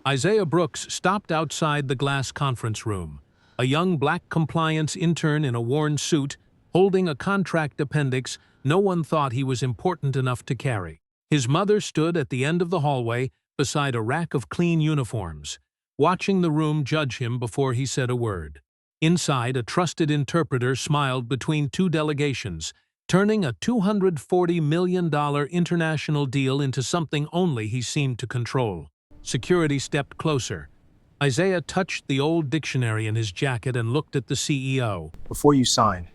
Isaiah Brooks stopped outside the glass conference room, a young black compliance intern in a worn suit, holding a contract appendix no one thought he was important enough to carry. His mother stood at the end of the hallway beside a rack of clean uniforms, watching the room judge him before he said a word. Inside, a trusted interpreter smiled between two delegations, turning a $240 million international deal into something only he seemed to control. Security stepped closer. Isaiah touched the old dictionary in his jacket and looked at the CEO. Before you sign,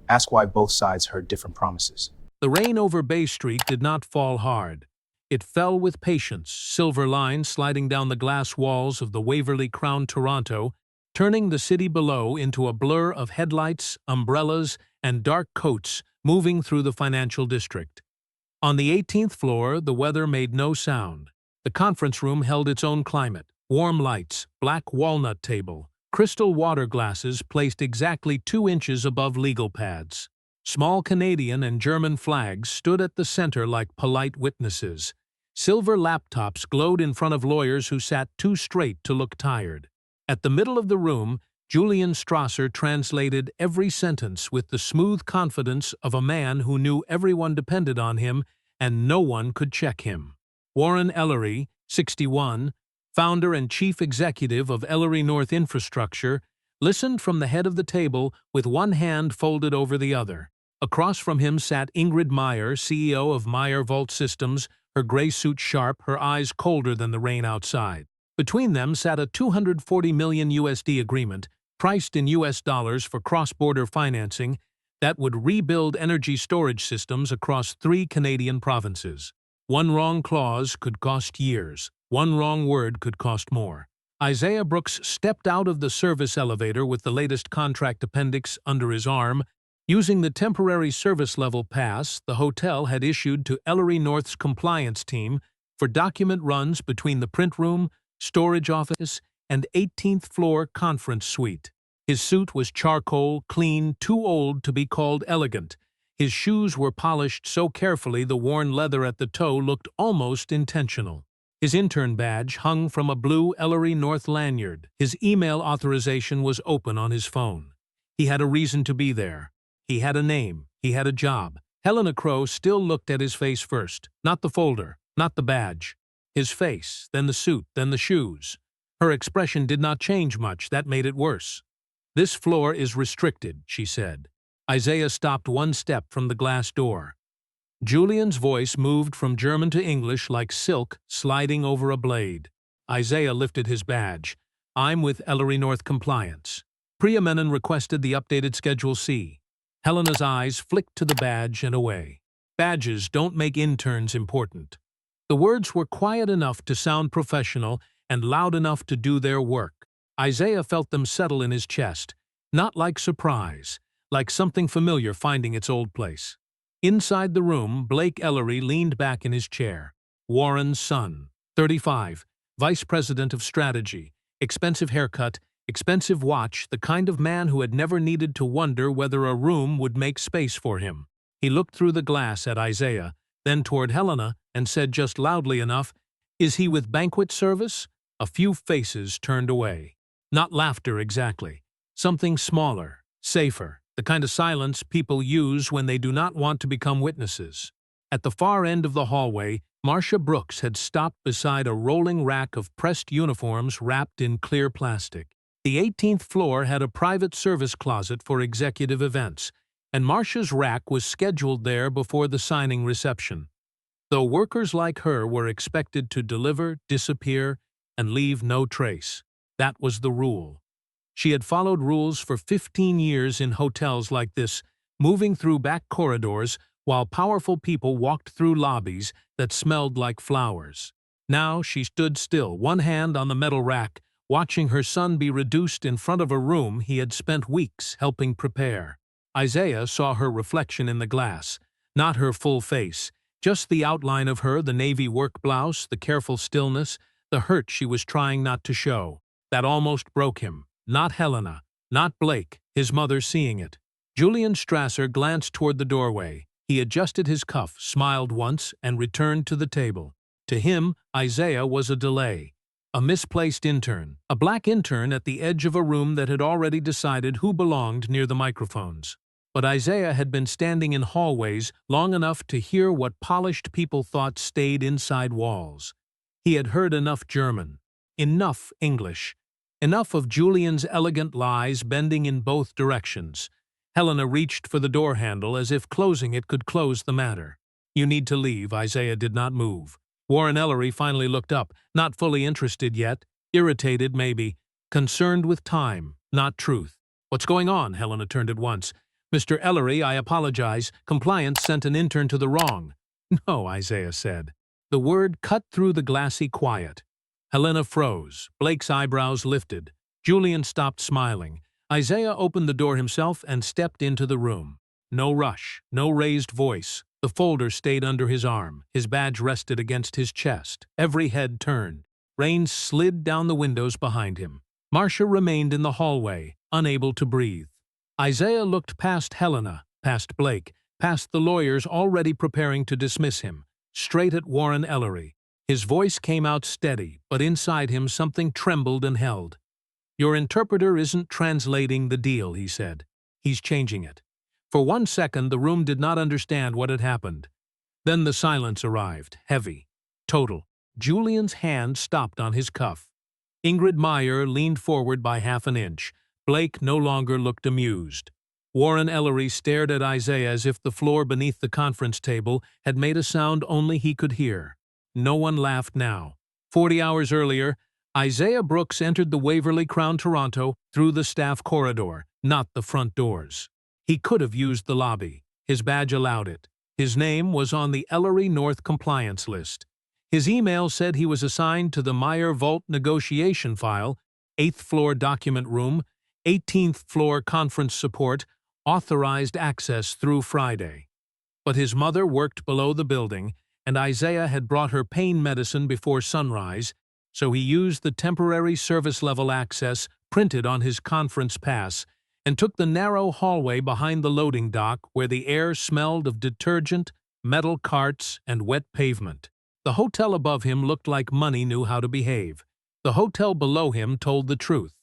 ask why both sides heard different promises. The rain over Bay Street did not fall hard. It fell with patience, silver lines sliding down the glass walls of the Waverly Crown Toronto, turning the city below into a blur of headlights, umbrellas, and dark coats moving through the financial district. On the 18th floor, the weather made no sound. The conference room held its own climate: warm lights, black walnut table, crystal water glasses placed exactly 2 inches above legal pads. Small Canadian and German flags stood at the center like polite witnesses. Silver laptops glowed in front of lawyers who sat too straight to look tired. At the middle of the room, Julian Strasser translated every sentence with the smooth confidence of a man who knew everyone depended on him and no one could check him. Warren Ellery, 61, founder and chief executive of Ellery North Infrastructure, listened from the head of the table with one hand folded over the other. Across from him sat Ingrid Meyer, CEO of Meyer Vault Systems, her gray suit sharp, her eyes colder than the rain outside. Between them sat a $240 million USD agreement, priced in US dollars for cross-border financing, that would rebuild energy storage systems across 3 Canadian provinces. One wrong clause could cost years. One wrong word could cost more. Isaiah Brooks stepped out of the service elevator with the latest contract appendix under his arm. Using the temporary service level pass the hotel had issued to Ellery North's compliance team for document runs between the print room, storage office, and 18th floor conference suite. His suit was charcoal, clean, too old to be called elegant. His shoes were polished so carefully the worn leather at the toe looked almost intentional. His intern badge hung from a blue Ellery North lanyard. His email authorization was open on his phone. He had a reason to be there. He had a name. He had a job. Helena Crow still looked at his face first. Not the folder, not the badge. His face, then the suit, then the shoes. Her expression did not change much. That made it worse. "This floor is restricted," she said. Isaiah stopped one step from the glass door. Julian's voice moved from German to English like silk sliding over a blade. Isaiah lifted his badge. "I'm with Ellery North Compliance." Priya Menon requested the updated Schedule C. Helena's eyes flicked to the badge and away. Badges don't make interns important. The words were quiet enough to sound professional and loud enough to do their work. Isaiah felt them settle in his chest, not like surprise, like something familiar finding its old place. Inside the room, Blake Ellery leaned back in his chair. Warren's son, 35, vice president of strategy, expensive haircut, expensive watch, the kind of man who had never needed to wonder whether a room would make space for him. He looked through the glass at Isaiah, then toward Helena, and said just loudly enough, "Is he with banquet service?" A few faces turned away. Not laughter exactly. Something smaller, safer, the kind of silence people use when they do not want to become witnesses. At the far end of the hallway, Marcia Brooks had stopped beside a rolling rack of pressed uniforms wrapped in clear plastic. The 18th floor had a private service closet for executive events, and Marcia's rack was scheduled there before the signing reception. Though workers like her were expected to deliver, disappear, and leave no trace. That was the rule. She had followed rules for 15 years in hotels like this, moving through back corridors while powerful people walked through lobbies that smelled like flowers. Now she stood still, one hand on the metal rack, watching her son be reduced in front of a room he had spent weeks helping prepare. Isaiah saw her reflection in the glass, not her full face, just the outline of her, the navy work blouse, the careful stillness, the hurt she was trying not to show. That almost broke him. Not Helena, not Blake, his mother seeing it. Julian Strasser glanced toward the doorway. He adjusted his cuff, smiled once, and returned to the table. To him, Isaiah was a delay. A misplaced intern. A black intern at the edge of a room that had already decided who belonged near the microphones. But Isaiah had been standing in hallways long enough to hear what polished people thought stayed inside walls. He had heard enough German, enough English, enough of Julian's elegant lies bending in both directions. Helena reached for the door handle as if closing it could close the matter. "You need to leave." Isaiah did not move. Warren Ellery finally looked up, not fully interested yet, irritated maybe, concerned with time, not truth. "What's going on?" Helena turned at once. "Mr. Ellery, I apologize. Compliance sent an intern to the wrong." "No," Isaiah said. The word cut through the glassy quiet. Helena froze. Blake's eyebrows lifted. Julian stopped smiling. Isaiah opened the door himself and stepped into the room. No rush, no raised voice. The folder stayed under his arm. His badge rested against his chest. Every head turned. Rain slid down the windows behind him. Marcia remained in the hallway, unable to breathe. Isaiah looked past Helena, past Blake, past the lawyers already preparing to dismiss him, straight at Warren Ellery. His voice came out steady, but inside him something trembled and held. "Your interpreter isn't translating the deal," he said. "He's changing it." For 1 second the room did not understand what had happened. Then the silence arrived, heavy, total. Julian's hand stopped on his cuff. Ingrid Meyer leaned forward by half an inch. Blake no longer looked amused. Warren Ellery stared at Isaiah as if the floor beneath the conference table had made a sound only he could hear. No one laughed now. 40 hours earlier, Isaiah Brooks entered the Waverly Crown Toronto through the staff corridor, not the front doors. He could have used the lobby. His badge allowed it. His name was on the Ellery North compliance list. His email said he was assigned to the Meyer Vault negotiation file, 8th floor document room, 18th floor conference support, authorized access through Friday. But his mother worked below the building, and Isaiah had brought her pain medicine before sunrise, so he used the temporary service-level access printed on his conference pass and took the narrow hallway behind the loading dock where the air smelled of detergent, metal carts, and wet pavement. The hotel above him looked like money knew how to behave. The hotel below him told the truth.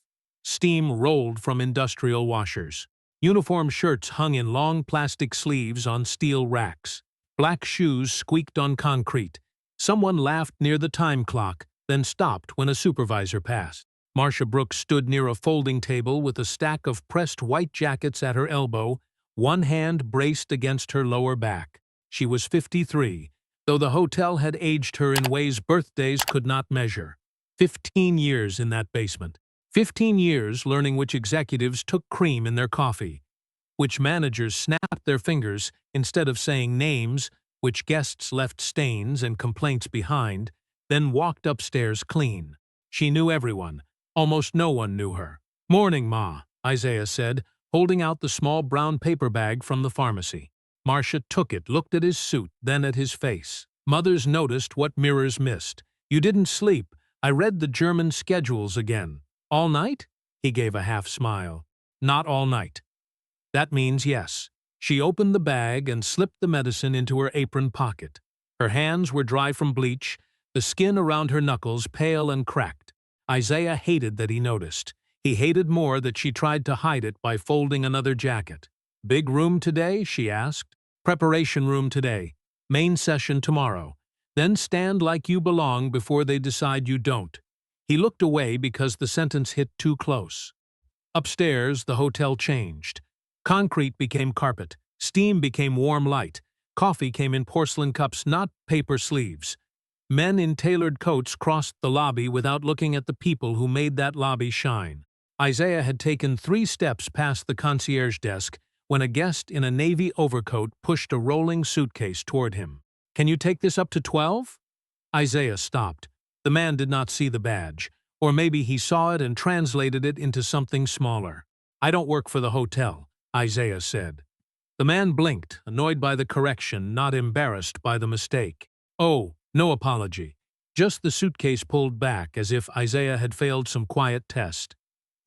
Steam rolled from industrial washers. Uniform shirts hung in long plastic sleeves on steel racks. Black shoes squeaked on concrete. Someone laughed near the time clock, then stopped when a supervisor passed. Marcia Brooks stood near a folding table with a stack of pressed white jackets at her elbow, one hand braced against her lower back. She was 53, though the hotel had aged her in ways birthdays could not measure. 15 years in that basement. 15 years learning which executives took cream in their coffee, which managers snapped their fingers instead of saying names, which guests left stains and complaints behind, then walked upstairs clean. She knew everyone. Almost no one knew her. "Morning, Ma," Isaiah said, holding out the small brown paper bag from the pharmacy. Marcia took it, looked at his suit, then at his face. Mothers noticed what mirrors missed. "You didn't sleep. I read the German schedules again." "All night?" He gave a half smile. "Not all night." "That means yes." She opened the bag and slipped the medicine into her apron pocket. Her hands were dry from bleach, the skin around her knuckles pale and cracked. Isaiah hated that he noticed. He hated more that she tried to hide it by folding another jacket. "Big room today?" she asked. "Preparation room today. Main session tomorrow. Then stand like you belong before they decide you don't." He looked away because the sentence hit too close. Upstairs, the hotel changed. Concrete became carpet. Steam became warm light. Coffee came in porcelain cups, not paper sleeves. Men in tailored coats crossed the lobby without looking at the people who made that lobby shine. Isaiah had taken 3 steps past the concierge desk when a guest in a navy overcoat pushed a rolling suitcase toward him. "Can you take this up to 12? Isaiah stopped. The man did not see the badge, or maybe he saw it and translated it into something smaller. "I don't work for the hotel," Isaiah said. The man blinked, annoyed by the correction, not embarrassed by the mistake. "Oh, no apology." Just the suitcase pulled back as if Isaiah had failed some quiet test.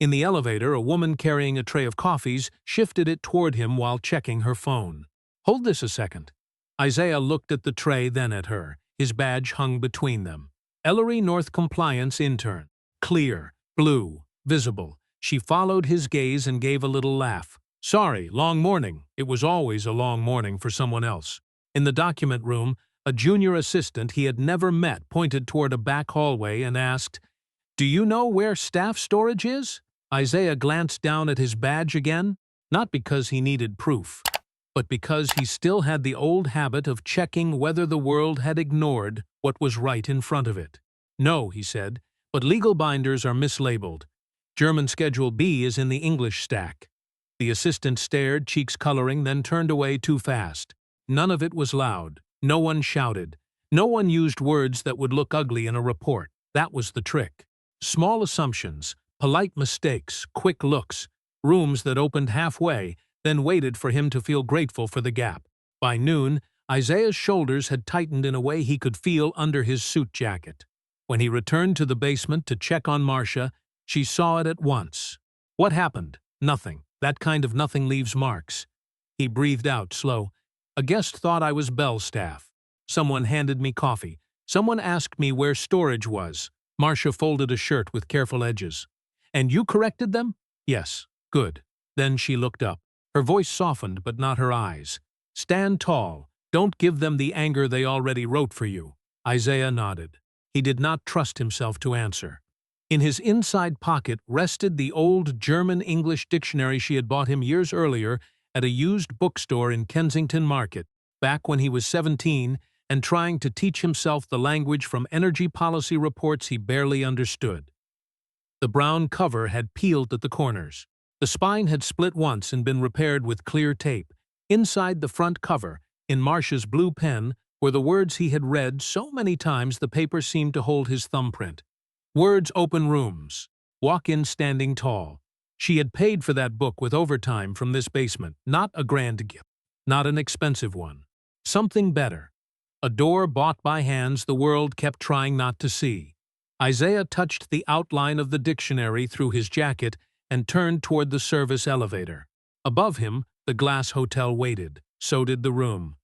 In the elevator, a woman carrying a tray of coffees shifted it toward him while checking her phone. "Hold this a second." Isaiah looked at the tray, then at her. His badge hung between them. Ellery North Compliance Intern. Clear, blue, visible. She followed his gaze and gave a little laugh. Sorry, long morning. It was always a long morning for someone else. In the document room, a junior assistant he had never met pointed toward a back hallway and asked, "Do you know where staff storage is?" Isaiah glanced down at his badge again, not because he needed proof, but because he still had the old habit of checking whether the world had ignored what was right in front of it. "No," he said, "but legal binders are mislabeled. German Schedule B is in the English stack." The assistant stared, cheeks coloring, then turned away too fast. None of it was loud. No one shouted. No one used words that would look ugly in a report. That was the trick. Small assumptions, polite mistakes, quick looks, rooms that opened halfway, then waited for him to feel grateful for the gap. By noon, Isaiah's shoulders had tightened in a way he could feel under his suit jacket. When he returned to the basement to check on Marcia, she saw it at once. What happened? Nothing. That kind of nothing leaves marks. He breathed out, slow. A guest thought I was bell staff. Someone handed me coffee. Someone asked me where storage was. Marcia folded a shirt with careful edges. And you corrected them? Yes. Good. Then she looked up. Her voice softened, but not her eyes. Stand tall. Don't give them the anger they already wrote for you. Isaiah nodded. He did not trust himself to answer. In his inside pocket rested the old German-English dictionary she had bought him years earlier at a used bookstore in Kensington Market, back when he was 17 and trying to teach himself the language from energy policy reports he barely understood. The brown cover had peeled at the corners. The spine had split once and been repaired with clear tape. Inside the front cover, in Marcia's blue pen, were the words he had read so many times the paper seemed to hold his thumbprint. Words open rooms. Walk in standing tall. She had paid for that book with overtime from this basement, not a grand gift, not an expensive one. Something better. A door bought by hands the world kept trying not to see. Isaiah touched the outline of the dictionary through his jacket and turned toward the service elevator. Above him, the glass hotel waited. So did the room.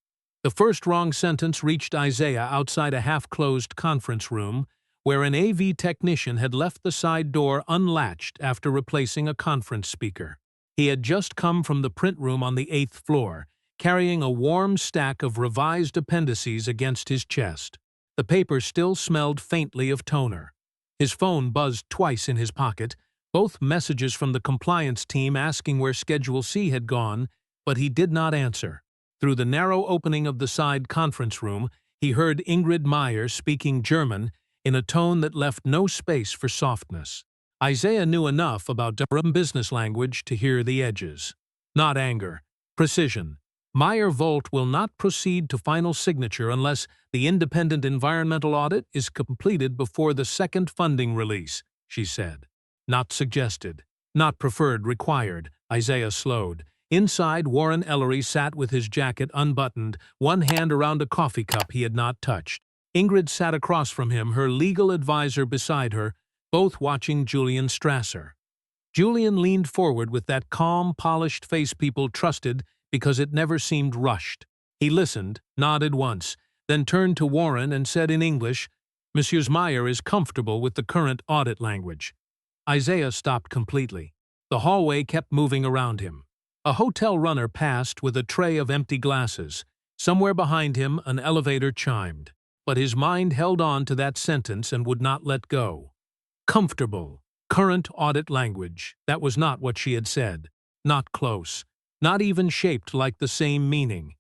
The first wrong sentence reached Isaiah outside a half-closed conference room, where an AV technician had left the side door unlatched after replacing a conference speaker. He had just come from the print room on the 8th floor, carrying a warm stack of revised appendices against his chest. The paper still smelled faintly of toner. His phone buzzed twice in his pocket, both messages from the compliance team asking where Schedule C had gone, but he did not answer. Through the narrow opening of the side conference room, he heard Ingrid Meyer speaking German in a tone that left no space for softness. Isaiah knew enough about Durham business language to hear the edges. Not anger. Precision. Meyer Volt will not proceed to final signature unless the independent environmental audit is completed before the second funding release, she said. Not suggested. Not preferred, required. Isaiah slowed. Inside, Warren Ellery sat with his jacket unbuttoned, one hand around a coffee cup he had not touched. Ingrid sat across from him, her legal advisor beside her, both watching Julian Strasser. Julian leaned forward with that calm, polished face people trusted because it never seemed rushed. He listened, nodded once, then turned to Warren and said in English, "Messrs. Meyer is comfortable with the current audit language." Isaiah stopped completely. The hallway kept moving around him. A hotel runner passed with a tray of empty glasses. Somewhere behind him, an elevator chimed. But his mind held on to that sentence and would not let go. Comfortable. Current audit language. That was not what she had said. Not close. Not even shaped like the same meaning.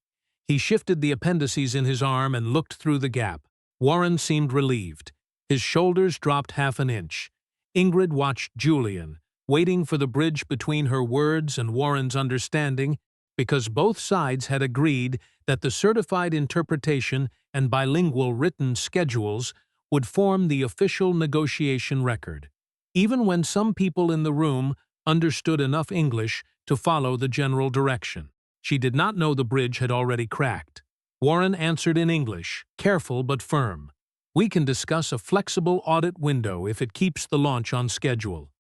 He shifted the appendices in his arm and looked through the gap. Warren seemed relieved. His shoulders dropped half an inch. Ingrid watched Julian, waiting for the bridge between her words and Warren's understanding, because both sides had agreed that the certified interpretation and bilingual written schedules would form the official negotiation record, even when some people in the room understood enough English to follow the general direction. She did not know the bridge had already cracked. Warren answered in English, careful but firm. "We can discuss a flexible audit window if it keeps the launch on schedule."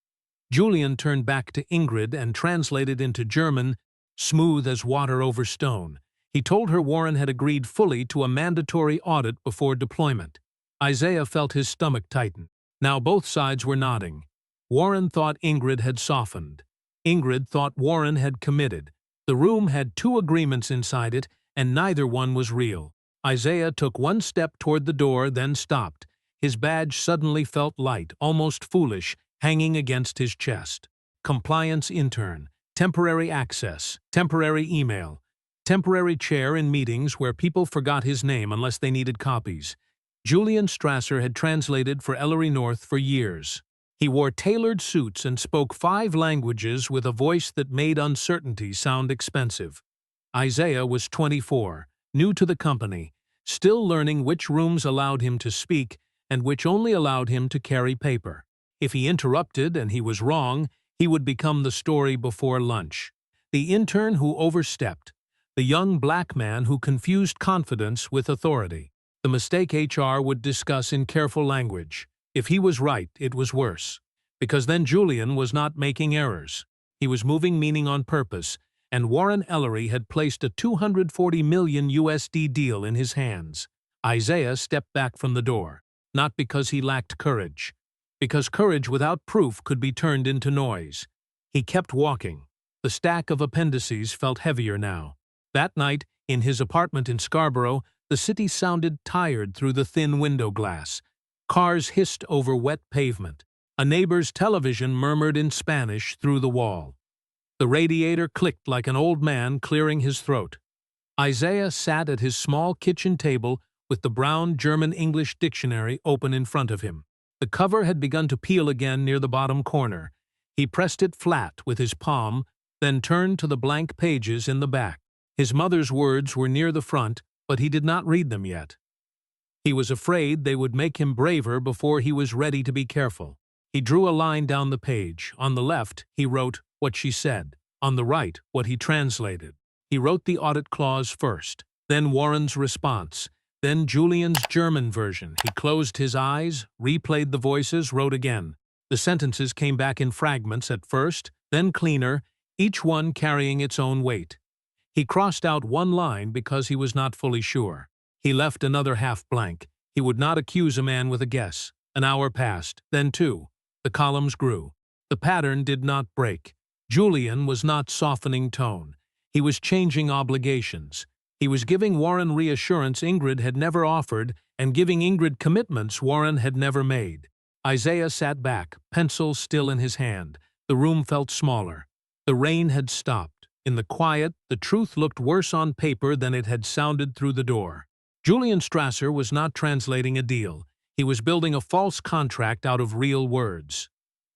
Julian turned back to Ingrid and translated into German, smooth as water over stone. He told her Warren had agreed fully to a mandatory audit before deployment. Isaiah felt his stomach tighten. Now both sides were nodding. Warren thought Ingrid had softened. Ingrid thought Warren had committed. The room had two agreements inside it, and neither one was real. Isaiah took one step toward the door, then stopped. His badge suddenly felt light, almost foolish, hanging against his chest. Compliance intern, temporary access, temporary email, temporary chair in meetings where people forgot his name unless they needed copies. Julian Strasser had translated for Ellery North for years. He wore tailored suits and spoke 5 languages with a voice that made uncertainty sound expensive. Isaiah was 24, new to the company, still learning which rooms allowed him to speak and which only allowed him to carry paper. If he interrupted and he was wrong, he would become the story before lunch. The intern who overstepped. The young black man who confused confidence with authority. The mistake HR would discuss in careful language. If he was right, it was worse. Because then Julian was not making errors. He was moving meaning on purpose, and Warren Ellery had placed a $240 million USD deal in his hands. Isaiah stepped back from the door, not because he lacked courage, because courage without proof could be turned into noise. He kept walking. The stack of appendices felt heavier now. That night, in his apartment in Scarborough, the city sounded tired through the thin window glass. Cars hissed over wet pavement. A neighbor's television murmured in Spanish through the wall. The radiator clicked like an old man clearing his throat. Isaiah sat at his small kitchen table with the brown German-English dictionary open in front of him. The cover had begun to peel again near the bottom corner. He pressed it flat with his palm, then turned to the blank pages in the back. His mother's words were near the front, but he did not read them yet. He was afraid they would make him braver before he was ready to be careful. He drew a line down the page. On the left, he wrote what she said. On the right, what he translated. He wrote the audit clause first, then Warren's response, then Julian's German version. He closed his eyes, replayed the voices, wrote again. The sentences came back in fragments at first, then cleaner, each one carrying its own weight. He crossed out one line because he was not fully sure. He left another half blank. He would not accuse a man with a guess. An hour passed, then 2. The columns grew. The pattern did not break. Julian was not softening tone. He was changing obligations. He was giving Warren reassurance Ingrid had never offered and giving Ingrid commitments Warren had never made. Isaiah sat back, pencil still in his hand. The room felt smaller. The rain had stopped. In the quiet, the truth looked worse on paper than it had sounded through the door. Julian Strasser was not translating a deal. He was building a false contract out of real words.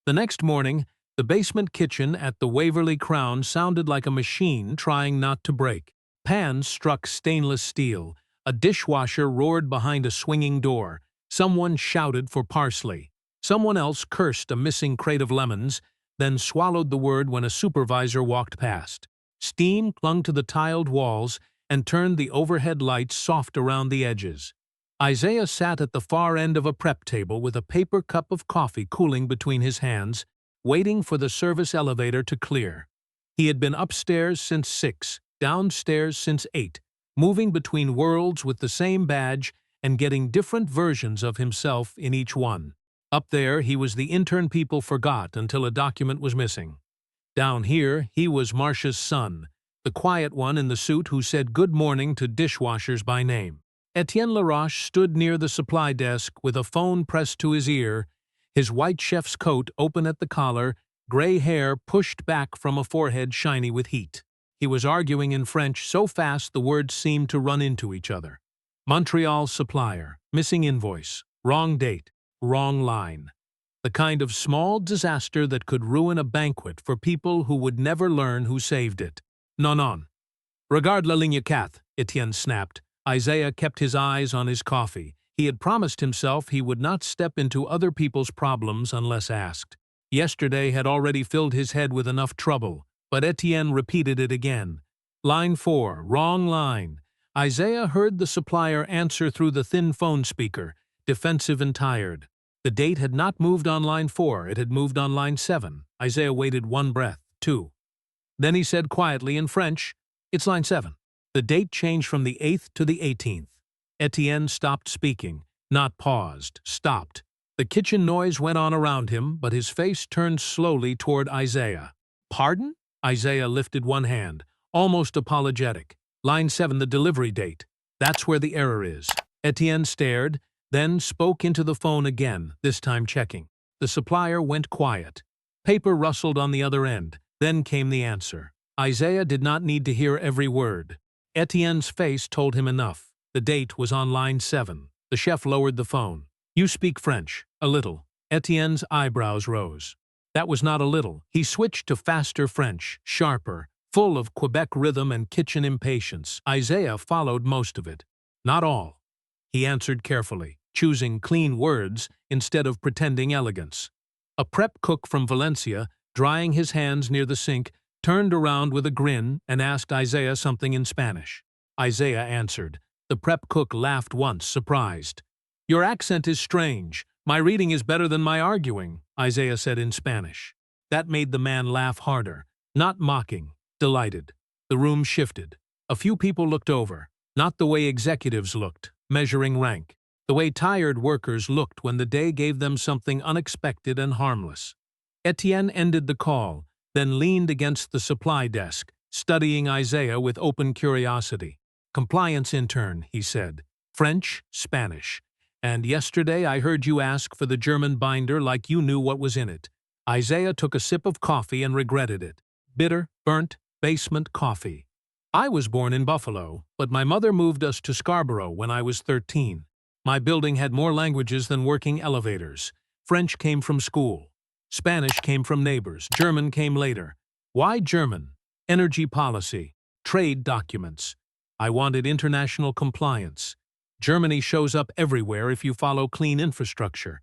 The next morning, the basement kitchen at the Waverly Crown sounded like a machine trying not to break. Pans struck stainless steel. A dishwasher roared behind a swinging door. Someone shouted for parsley. Someone else cursed a missing crate of lemons, then swallowed the word when a supervisor walked past. Steam clung to the tiled walls and turned the overhead lights soft around the edges. Isaiah sat at the far end of a prep table with a paper cup of coffee cooling between his hands, waiting for the service elevator to clear. He had been upstairs since 6, downstairs since 8, moving between worlds with the same badge and getting different versions of himself in each one. Up there, he was the intern people forgot until a document was missing. Down here, he was Marcia's son, the quiet one in the suit who said good morning to dishwashers by name. Etienne Laroche stood near the supply desk with a phone pressed to his ear, his white chef's coat open at the collar, gray hair pushed back from a forehead shiny with heat. He was arguing in French so fast the words seemed to run into each other. Montreal supplier, missing invoice, wrong date, wrong line. The kind of small disaster that could ruin a banquet for people who would never learn who saved it. Non. Regarde la ligne 4, Etienne snapped. Isaiah kept his eyes on his coffee. He had promised himself he would not step into other people's problems unless asked. Yesterday had already filled his head with enough trouble, but Etienne repeated it again. Line 4, wrong line. Isaiah heard the supplier answer through the thin phone speaker, defensive and tired. The date had not moved on line 4, it had moved on line 7. Isaiah waited one breath, 2. Then he said quietly in French, "It's line 7. The date changed from the 8th to the 18th. Etienne stopped speaking. Not paused, stopped. The kitchen noise went on around him, but his face turned slowly toward Isaiah. Pardon? Isaiah lifted one hand, almost apologetic. Line 7, the delivery date. That's where the error is. Etienne stared, then spoke into the phone again, this time checking. The supplier went quiet. Paper rustled on the other end. Then came the answer. Isaiah did not need to hear every word. Etienne's face told him enough. The date was on line 7. The chef lowered the phone. You speak French. A little. Etienne's eyebrows rose. That was not a little. He switched to faster French, sharper, full of Quebec rhythm and kitchen impatience. Isaiah followed most of it. Not all. He answered carefully, choosing clean words instead of pretending elegance. A prep cook from Valencia, drying his hands near the sink, turned around with a grin and asked Isaiah something in Spanish. Isaiah answered. The prep cook laughed once, surprised. Your accent is strange. My reading is better than my arguing, Isaiah said in Spanish. That made the man laugh harder, not mocking, delighted. The room shifted. A few people looked over, not the way executives looked, measuring rank, the way tired workers looked when the day gave them something unexpected and harmless. Etienne ended the call, then leaned against the supply desk, studying Isaiah with open curiosity. Compliance intern, he said. French, Spanish. And yesterday I heard you ask for the German binder like you knew what was in it. Isaiah took a sip of coffee and regretted it. Bitter, burnt, basement coffee. I was born in Buffalo, but my mother moved us to Scarborough when I was 13. My building had more languages than working elevators. French came from school. Spanish came from neighbors. German came later. Why German? Energy policy. Trade documents. I wanted international compliance. Germany shows up everywhere if you follow clean infrastructure.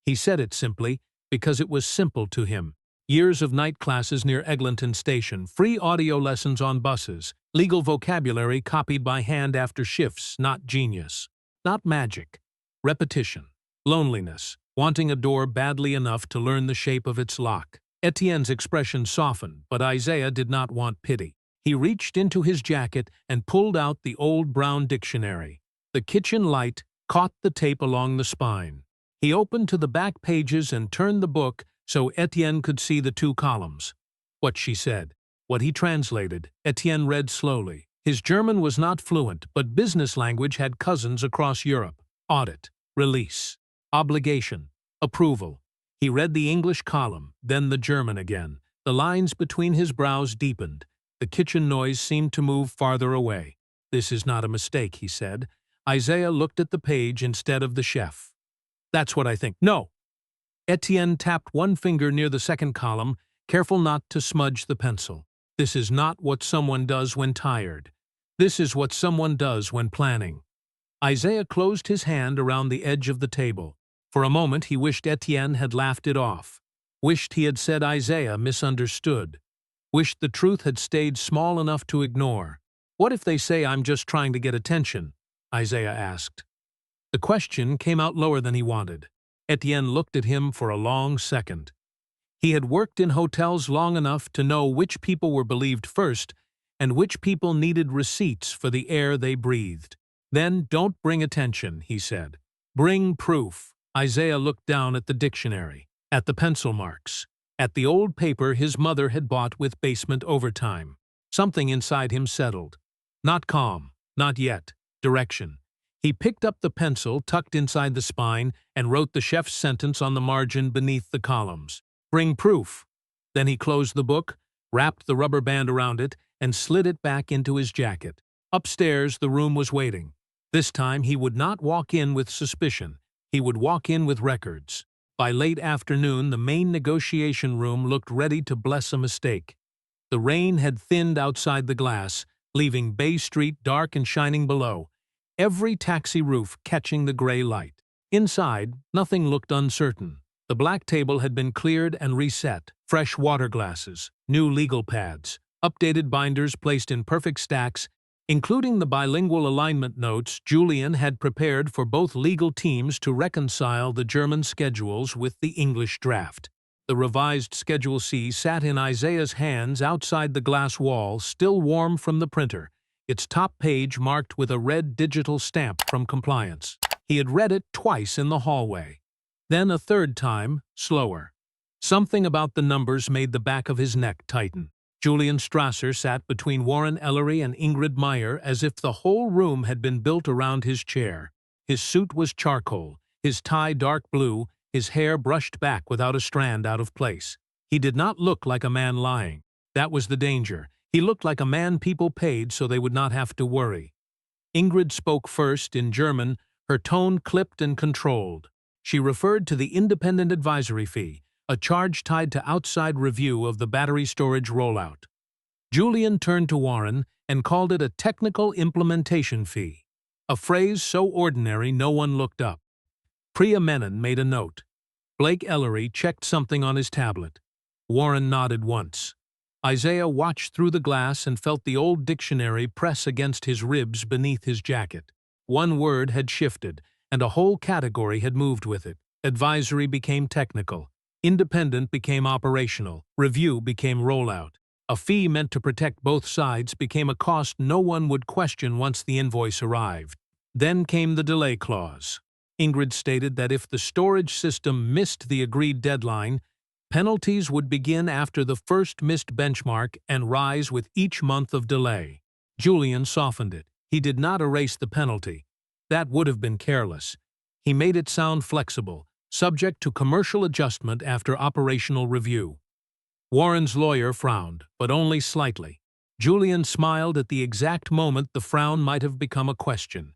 He said it simply because it was simple to him. Years of night classes near Eglinton Station, free audio lessons on buses, legal vocabulary copied by hand after shifts, not genius. Not magic. Repetition. Loneliness. Wanting a door badly enough to learn the shape of its lock. Etienne's expression softened, but Isaiah did not want pity. He reached into his jacket and pulled out the old brown dictionary. The kitchen light caught the tape along the spine. He opened to the back pages and turned the book so Etienne could see the 2 columns. What she said. What he translated. Etienne read slowly. His German was not fluent, but business language had cousins across Europe. Audit. Release. Obligation. Approval. He read the English column, then the German again. The lines between his brows deepened. The kitchen noise seemed to move farther away. This is not a mistake, he said. Isaiah looked at the page instead of the chef. That's what I think. No! Etienne tapped one finger near the second column, careful not to smudge the pencil. This is not what someone does when tired. This is what someone does when planning. Isaiah closed his hand around the edge of the table. For a moment he wished Etienne had laughed it off. Wished he had said Isaiah misunderstood. Wished the truth had stayed small enough to ignore. What if they say I'm just trying to get attention? Isaiah asked. The question came out lower than he wanted. Etienne looked at him for a long second. He had worked in hotels long enough to know which people were believed first and which people needed receipts for the air they breathed. Then don't bring attention, he said. Bring proof. Isaiah looked down at the dictionary, at the pencil marks, at the old paper his mother had bought with basement overtime. Something inside him settled. Not calm, not yet. Direction. He picked up the pencil tucked inside the spine and wrote the chef's sentence on the margin beneath the columns. Bring proof. Then he closed the book, wrapped the rubber band around it, and slid it back into his jacket. Upstairs, the room was waiting. This time he would not walk in with suspicion. He would walk in with records. By late afternoon, the main negotiation room looked ready to bless a mistake. The rain had thinned outside the glass, leaving Bay Street dark and shining below, every taxi roof catching the gray light. Inside, nothing looked uncertain. The black table had been cleared and reset. Fresh water glasses, new legal pads, updated binders placed in perfect stacks, including the bilingual alignment notes Julian had prepared for both legal teams to reconcile the German schedules with the English draft. The revised Schedule C sat in Isaiah's hands outside the glass wall, still warm from the printer, its top page marked with a red digital stamp from compliance. He had read it twice in the hallway. Then a third time, slower. Something about the numbers made the back of his neck tighten. Julian Strasser sat between Warren Ellery and Ingrid Meyer as if the whole room had been built around his chair. His suit was charcoal, his tie dark blue, his hair brushed back without a strand out of place. He did not look like a man lying. That was the danger. He looked like a man people paid so they would not have to worry. Ingrid spoke first in German, her tone clipped and controlled. She referred to the independent advisory fee, a charge tied to outside review of the battery storage rollout. Julian turned to Warren and called it a technical implementation fee, a phrase so ordinary no one looked up. Priya Menon made a note. Blake Ellery checked something on his tablet. Warren nodded once. Isaiah watched through the glass and felt the old dictionary press against his ribs beneath his jacket. One word had shifted, and a whole category had moved with it. Advisory became technical. Independent became operational. Review became rollout. A fee meant to protect both sides became a cost no one would question once the invoice arrived. Then came the delay clause. Ingrid stated that if the storage system missed the agreed deadline, penalties would begin after the first missed benchmark and rise with each month of delay. Julian softened it. He did not erase the penalty. That would have been careless. He made it sound flexible, subject to commercial adjustment after operational review. Warren's lawyer frowned, but only slightly. Julian smiled at the exact moment the frown might have become a question.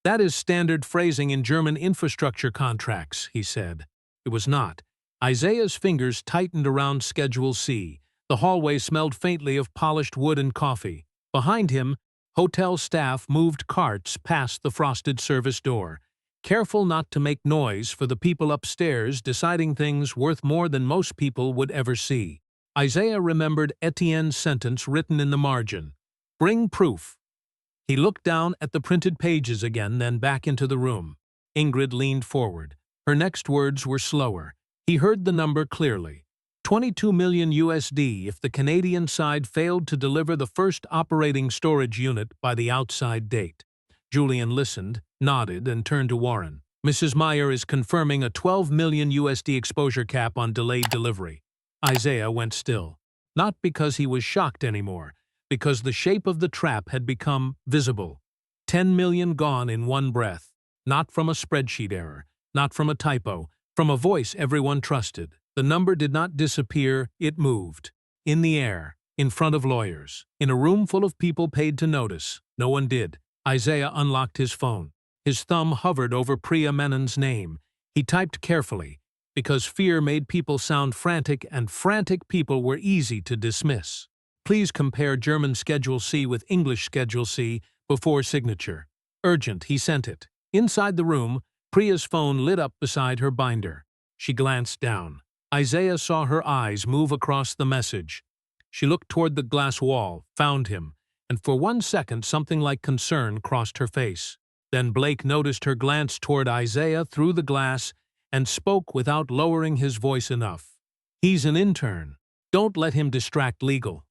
"That is standard phrasing in German infrastructure contracts," he said. It was not. Isaiah's fingers tightened around Schedule C. The hallway smelled faintly of polished wood and coffee. Behind him, hotel staff moved carts past the frosted service door, careful not to make noise for the people upstairs deciding things worth more than most people would ever see. Isaiah remembered Etienne's sentence written in the margin. "Bring proof." He looked down at the printed pages again, then back into the room. Ingrid leaned forward. Her next words were slower. He heard the number clearly. 22 million USD if the Canadian side failed to deliver the first operating storage unit by the outside date. Julian listened, nodded, and turned to Warren. "Mrs. Meyer is confirming a 12 million USD exposure cap on delayed delivery." Isaiah went still. Not because he was shocked anymore, because the shape of the trap had become visible. 10 million gone in one breath. Not from a spreadsheet error, not from a typo, from a voice everyone trusted. The number did not disappear, it moved. In the air, in front of lawyers, in a room full of people paid to notice. No one did. Isaiah unlocked his phone. His thumb hovered over Priya Menon's name. He typed carefully, because fear made people sound frantic, and frantic people were easy to dismiss. "Please compare German Schedule C with English Schedule C before signature." Urgent, he sent it. Inside the room, Priya's phone lit up beside her binder. She glanced down. Isaiah saw her eyes move across the message. She looked toward the glass wall, found him, and for 1 second something like concern crossed her face. Then Blake noticed her glance toward Isaiah through the glass and spoke without lowering his voice enough. "He's an intern. Don't let him distract legal."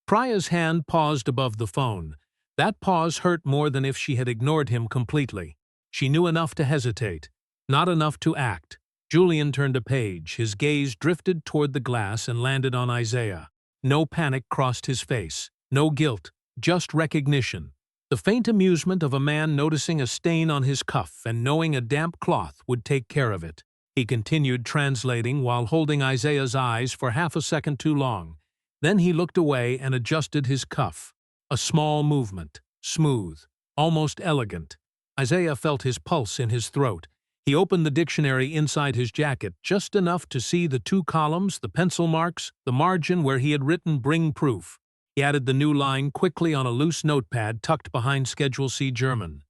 Priya's hand paused above the phone. That pause hurt more than if she had ignored him completely. She knew enough to hesitate, not enough to act. Julian turned a page. His gaze drifted toward the glass and landed on Isaiah. No panic crossed his face. No guilt, just recognition. The faint amusement of a man noticing a stain on his cuff and knowing a damp cloth would take care of it. He continued translating while holding Isaiah's eyes for half a second too long. Then he looked away and adjusted his cuff. A small movement, smooth, almost elegant. Isaiah felt his pulse in his throat. He opened the dictionary inside his jacket just enough to see the 2 columns, the pencil marks, the margin where he had written "Bring proof." He added the new line quickly on a loose notepad tucked behind Schedule C German.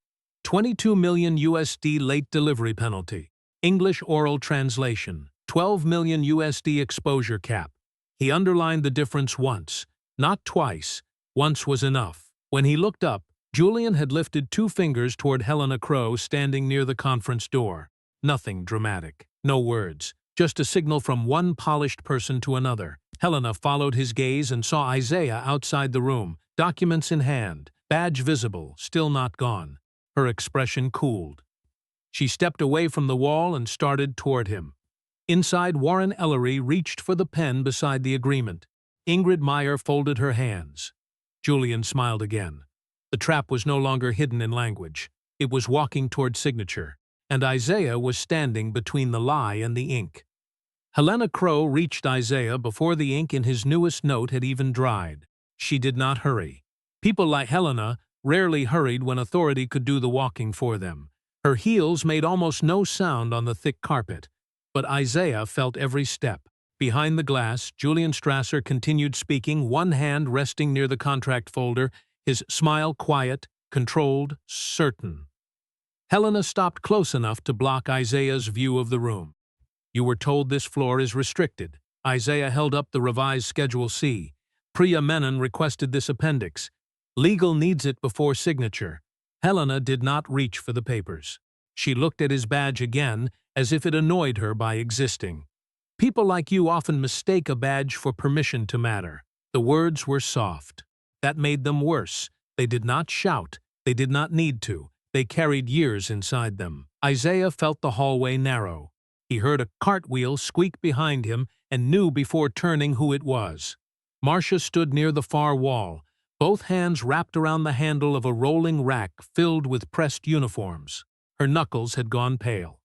22 million USD late delivery penalty. English oral translation. 12 million USD exposure cap. He underlined the difference once, not twice. Once was enough. When he looked up, Julian had lifted 2 fingers toward Helena Crow standing near the conference door. Nothing dramatic. No words. Just a signal from one polished person to another. Helena followed his gaze and saw Isaiah outside the room, documents in hand, badge visible, still not gone. Her expression cooled. She stepped away from the wall and started toward him. Inside, Warren Ellery reached for the pen beside the agreement. Ingrid Meyer folded her hands. Julian smiled again. The trap was no longer hidden in language. It was walking toward signature, and Isaiah was standing between the lie and the ink. Helena Crow reached Isaiah before the ink in his newest note had even dried. She did not hurry. People like Helena rarely hurried when authority could do the walking for them. Her heels made almost no sound on the thick carpet, but Isaiah felt every step. Behind the glass, Julian Strasser continued speaking, one hand resting near the contract folder, his smile quiet, controlled, certain. Helena stopped close enough to block Isaiah's view of the room. "You were told this floor is restricted." Isaiah held up the revised Schedule C. "Priya Menon requested this appendix. Legal needs it before signature." Helena did not reach for the papers. She looked at his badge again, as if it annoyed her by existing. "People like you often mistake a badge for permission to matter." The words were soft. That made them worse. They did not shout. They did not need to. They carried years inside them. Isaiah felt the hallway narrow. He heard a cartwheel squeak behind him and knew before turning who it was. Marcia stood near the far wall, both hands wrapped around the handle of a rolling rack filled with pressed uniforms. Her knuckles had gone pale.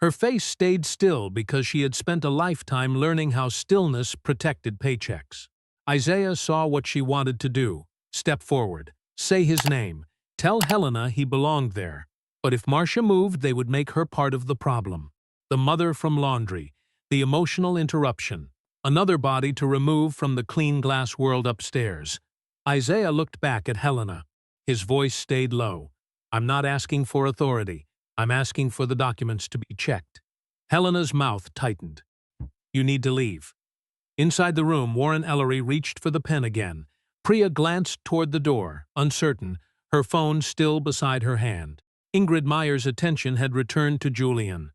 Her face stayed still because she had spent a lifetime learning how stillness protected paychecks. Isaiah saw what she wanted to do. Step forward. Say his name. Tell Helena he belonged there. But if Marcia moved, they would make her part of the problem. The mother from laundry. The emotional interruption. Another body to remove from the clean glass world upstairs. Isaiah looked back at Helena. His voice stayed low. "I'm not asking for authority. I'm asking for the documents to be checked." Helena's mouth tightened. "You need to leave." Inside the room, Warren Ellery reached for the pen again. Priya glanced toward the door, uncertain, her phone still beside her hand. Ingrid Meyer's attention had returned to Julian.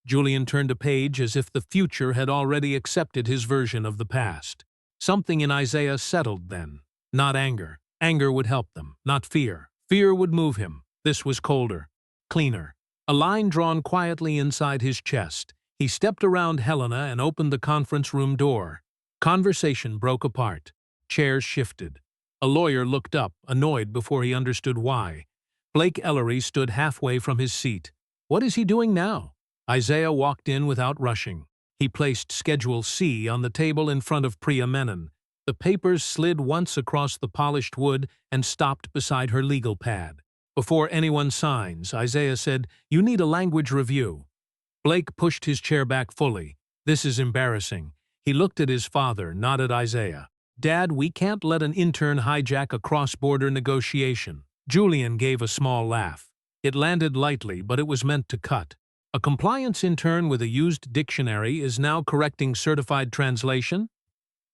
Julian turned a page as if the future had already accepted his version of the past. Something in Isaiah settled then. Not anger. Anger would help them, not fear. Fear would move him. This was colder, cleaner. A line drawn quietly inside his chest. He stepped around Helena and opened the conference room door. Conversation broke apart. Chairs shifted. A lawyer looked up, annoyed before he understood why. Blake Ellery stood halfway from his seat. What is he doing now? Isaiah walked in without rushing. He placed Schedule C on the table in front of Priya Menon. The papers slid once across the polished wood and stopped beside her legal pad. Before anyone signs, Isaiah said, "You need a language review." Blake pushed his chair back fully. "This is embarrassing." He looked at his father, not at Isaiah. "Dad, we can't let an intern hijack a cross-border negotiation." Julian gave a small laugh. It landed lightly, but it was meant to cut. A compliance intern with a used dictionary is now correcting certified translation?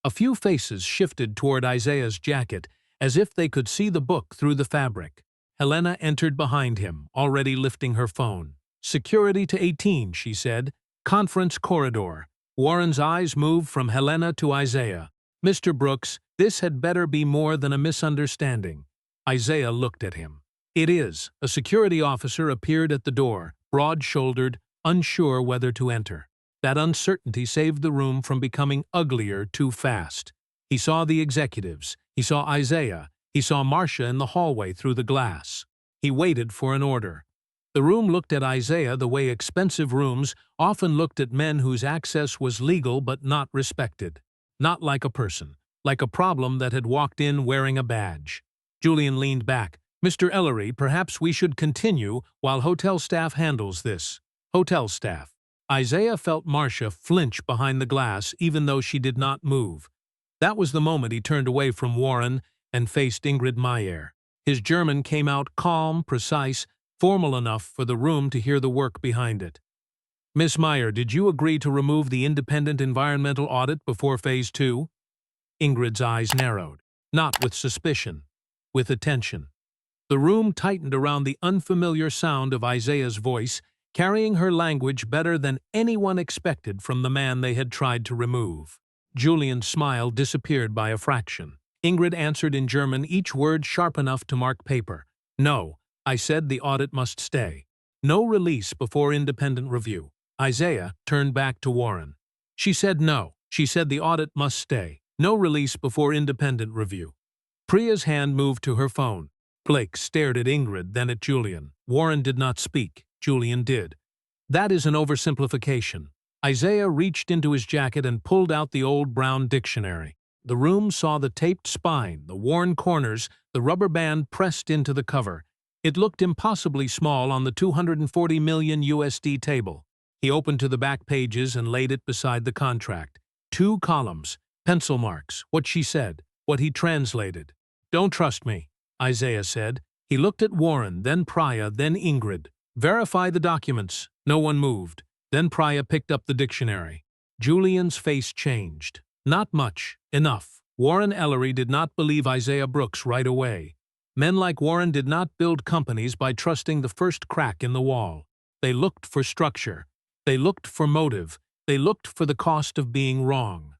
A few faces shifted toward Isaiah's jacket, as if they could see the book through the fabric. Helena entered behind him, already lifting her phone. "Security to 18, she said. "Conference corridor." Warren's eyes moved from Helena to Isaiah. "Mr. Brooks, this had better be more than a misunderstanding." Isaiah looked at him. "It is." A security officer appeared at the door, broad-shouldered, unsure whether to enter. That uncertainty saved the room from becoming uglier too fast. He saw the executives. He saw Isaiah. He saw Marcia in the hallway through the glass. He waited for an order. The room looked at Isaiah the way expensive rooms often looked at men whose access was legal but not respected. Not like a person, like a problem that had walked in wearing a badge. Julian leaned back. "Mr. Ellery, perhaps we should continue while hotel staff handles this." Hotel staff. Isaiah felt Marcia flinch behind the glass even though she did not move. That was the moment he turned away from Warren and faced Ingrid Meyer. His German came out calm, precise, formal enough for the room to hear the work behind it. "Miss Meyer, did you agree to remove the independent environmental audit before Phase 2? Ingrid's eyes narrowed. Not with suspicion, with attention. The room tightened around the unfamiliar sound of Isaiah's voice, carrying her language better than anyone expected from the man they had tried to remove. Julian's smile disappeared by a fraction. Ingrid answered in German, each word sharp enough to mark paper. "No, I said the audit must stay." No release before independent review. Isaiah turned back to Warren. She said no. She said the audit must stay. No release before independent review. Priya's hand moved to her phone. Blake stared at Ingrid, then at Julian. Warren did not speak. Julian did. That is an oversimplification. Isaiah reached into his jacket and pulled out the old brown dictionary. The room saw the taped spine, the worn corners, the rubber band pressed into the cover. It looked impossibly small on the 240 million USD table. He opened to the back pages and laid it beside the contract. 2 columns, pencil marks, what she said, what he translated. Don't trust me, Isaiah said. He looked at Warren, then Priya, then Ingrid. Verify the documents. No one moved. Then Priya picked up the dictionary. Julian's face changed. Not much. Enough. Warren Ellery did not believe Isaiah Brooks right away. Men like Warren did not build companies by trusting the first crack in the wall. They looked for structure. They looked for motive. They looked for the cost of being wrong.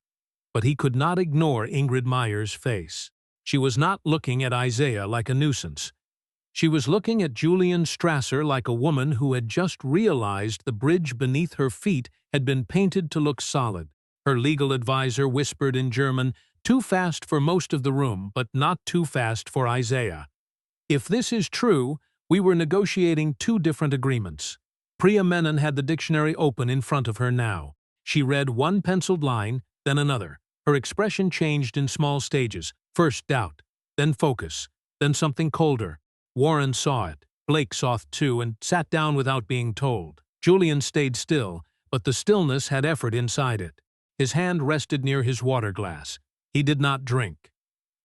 But he could not ignore Ingrid Meyer's face. She was not looking at Isaiah like a nuisance. She was looking at Julian Strasser like a woman who had just realized the bridge beneath her feet had been painted to look solid. Her legal advisor whispered in German, too fast for most of the room, but not too fast for Isaiah. If this is true, we were negotiating 2 different agreements. Priya Menon had the dictionary open in front of her now. She read one penciled line, then another. Her expression changed in small stages. First doubt, then focus, then something colder. Warren saw it. Blake saw it too and sat down without being told. Julian stayed still, but the stillness had effort inside it. His hand rested near his water glass. He did not drink.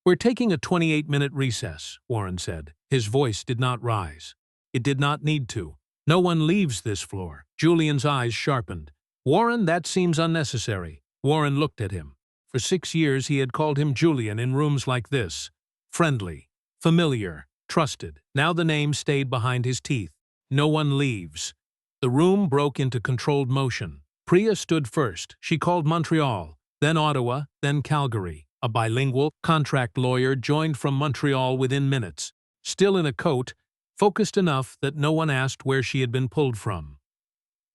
We're taking a 28-minute recess, Warren said. His voice did not rise. It did not need to. No one leaves this floor. Julian's eyes sharpened. Warren, that seems unnecessary. Warren looked at him. For 6 years he had called him Julian in rooms like this. Friendly, familiar, trusted. Now the name stayed behind his teeth. No one leaves. The room broke into controlled motion. Priya stood first. She called Montreal, then Ottawa, then Calgary. A bilingual contract lawyer joined from Montreal within minutes. Still in a coat, focused enough that no one asked where she had been pulled from.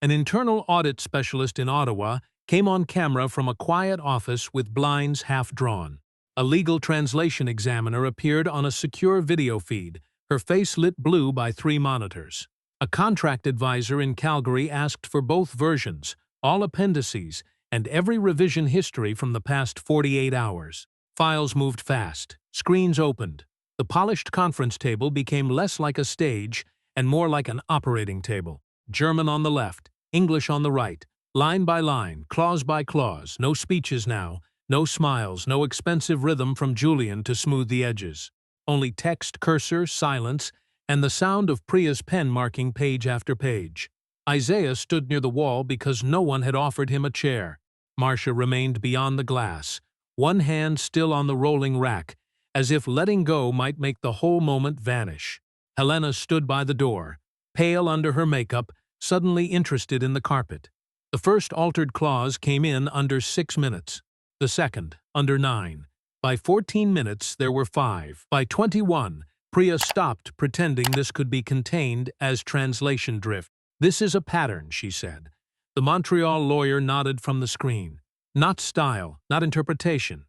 An internal audit specialist in Ottawa came on camera from a quiet office with blinds half drawn. A legal translation examiner appeared on a secure video feed, her face lit blue by 3 monitors. A contract advisor in Calgary asked for both versions, all appendices, and every revision history from the past 48 hours. Files moved fast. Screens opened. The polished conference table became less like a stage and more like an operating table. German on the left, English on the right, line by line, clause by clause, no speeches now, no smiles, no expensive rhythm from Julian to smooth the edges. Only text, cursor, silence, and the sound of Priya's pen marking page after page. Isaiah stood near the wall because no one had offered him a chair. Marcia remained beyond the glass, one hand still on the rolling rack, as if letting go might make the whole moment vanish. Helena stood by the door, pale under her makeup, suddenly interested in the carpet. The first altered clause came in under 6 minutes. The second, under 9. By 14 minutes, there were 5. By 21, Priya stopped pretending this could be contained as translation drift. This is a pattern, she said. The Montreal lawyer nodded from the screen. Not style, not interpretation.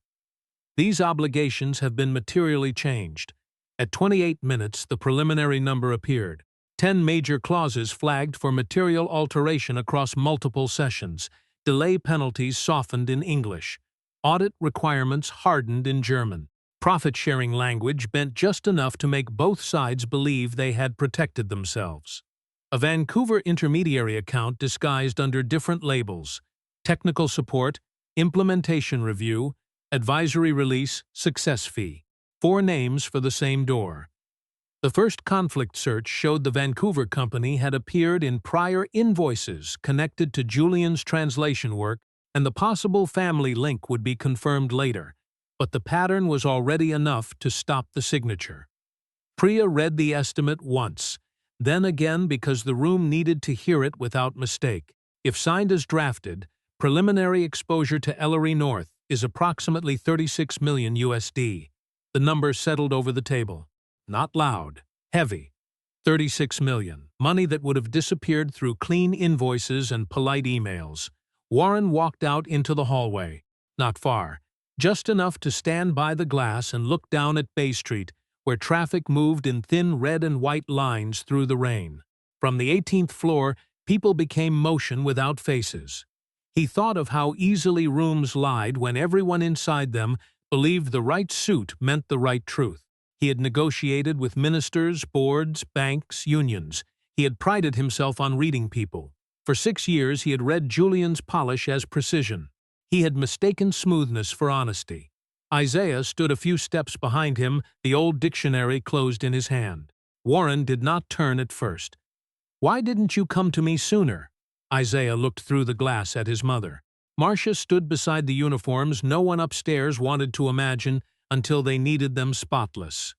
These obligations have been materially changed. At 28 minutes, the preliminary number appeared. 10 major clauses flagged for material alteration across multiple sessions. Delay penalties softened in English. Audit requirements hardened in German. Profit-sharing language bent just enough to make both sides believe they had protected themselves. A Vancouver intermediary account disguised under different labels: technical support, implementation review, advisory release, success fee. 4 names for the same door. The first conflict search showed the Vancouver company had appeared in prior invoices connected to Julian's translation work, and the possible family link would be confirmed later, but the pattern was already enough to stop the signature. Priya read the estimate once, then again because the room needed to hear it without mistake. If signed as drafted, preliminary exposure to Ellery North is approximately 36 million USD. The number settled over the table. Not loud, heavy. $36 million, money that would have disappeared through clean invoices and polite emails. Warren walked out into the hallway. Not far, just enough to stand by the glass and look down at Bay Street, where traffic moved in thin red and white lines through the rain. From the 18th floor, people became motion without faces. He thought of how easily rooms lied when everyone inside them believed the right suit meant the right truth. He had negotiated with ministers, boards, banks, unions. He had prided himself on reading people. For 6 years he had read Julian's polish as precision. He had mistaken smoothness for honesty. Isaiah stood a few steps behind him, the old dictionary closed in his hand. Warren did not turn at first. "Why didn't you come to me sooner?" Isaiah looked through the glass at his mother. Marcia stood beside the uniforms no one upstairs wanted to imagine until they needed them spotless.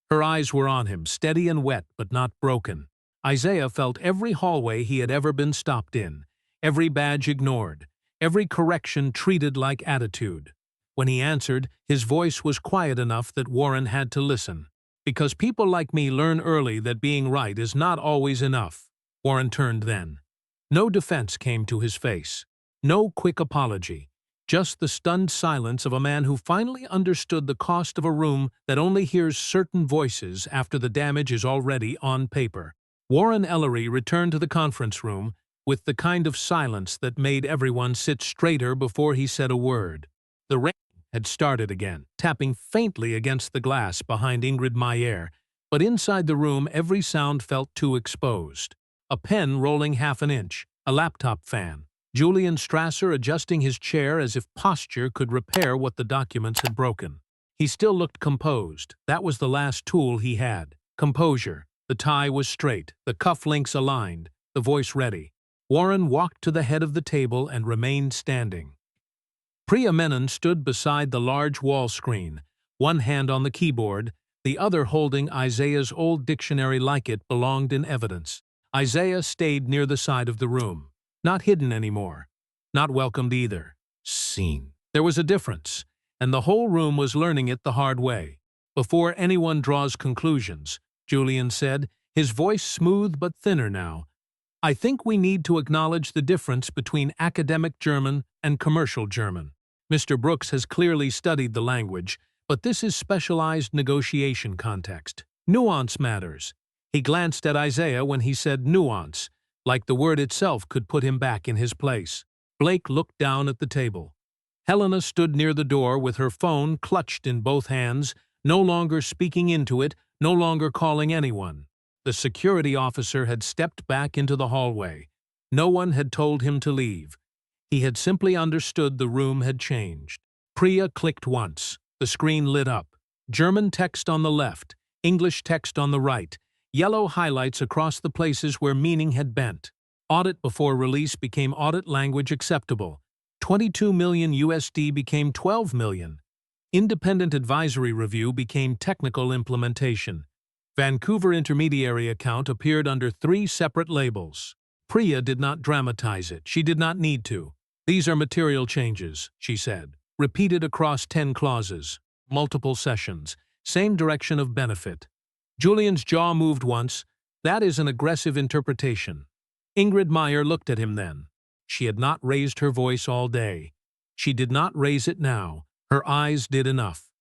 Her eyes were on him, steady and wet but not broken. Isaiah felt every hallway he had ever been stopped in, every badge ignored, every correction treated like attitude. When he answered, his voice was quiet enough that Warren had to listen. "Because people like me learn early that being right is not always enough." Warren turned then. No defense came to his face. No quick apology. Just the stunned silence of a man who finally understood the cost of a room that only hears certain voices after the damage is already on paper. Warren Ellery returned to the conference room with the kind of silence that made everyone sit straighter before he said a word. The rain had started again, tapping faintly against the glass behind Ingrid Meyer, but inside the room every sound felt too exposed. A pen rolling half an inch, a laptop fan, Julian Strasser adjusting his chair as if posture could repair what the documents had broken. He still looked composed. That was the last tool he had. Composure. The tie was straight, the cufflinks aligned, the voice ready. Warren walked to the head of the table and remained standing. Priya Menon stood beside the large wall screen, one hand on the keyboard, the other holding Isaiah's old dictionary like it belonged in evidence. Isaiah stayed near the side of the room. Not hidden anymore. Not welcomed either. Seen. There was a difference, and the whole room was learning it the hard way. "Before anyone draws conclusions," Julian said, his voice smooth but thinner now, "I think we need to acknowledge the difference between academic German and commercial German. Mr. Brooks has clearly studied the language, but this is specialized negotiation context. Nuance matters." He glanced at Isaiah when he said nuance, like the word itself could put him back in his place. Blake looked down at the table. Helena stood near the door with her phone clutched in both hands, no longer speaking into it, no longer calling anyone. The security officer had stepped back into the hallway. No one had told him to leave. He had simply understood the room had changed. Priya clicked once. The screen lit up. German text on the left, English text on the right, yellow highlights across the places where meaning had bent. Audit before release became audit language acceptable. 22 million USD became 12 million. Independent advisory review became technical implementation. Vancouver intermediary account appeared under 3 separate labels. Priya did not dramatize it. She did not need to. "These are material changes," she said. Repeated across 10 clauses. Multiple sessions. Same direction of benefit. Julian's jaw moved once. "That is an aggressive interpretation." Ingrid Meyer looked at him then. She had not raised her voice all day. She did not raise it now. Her eyes did enough.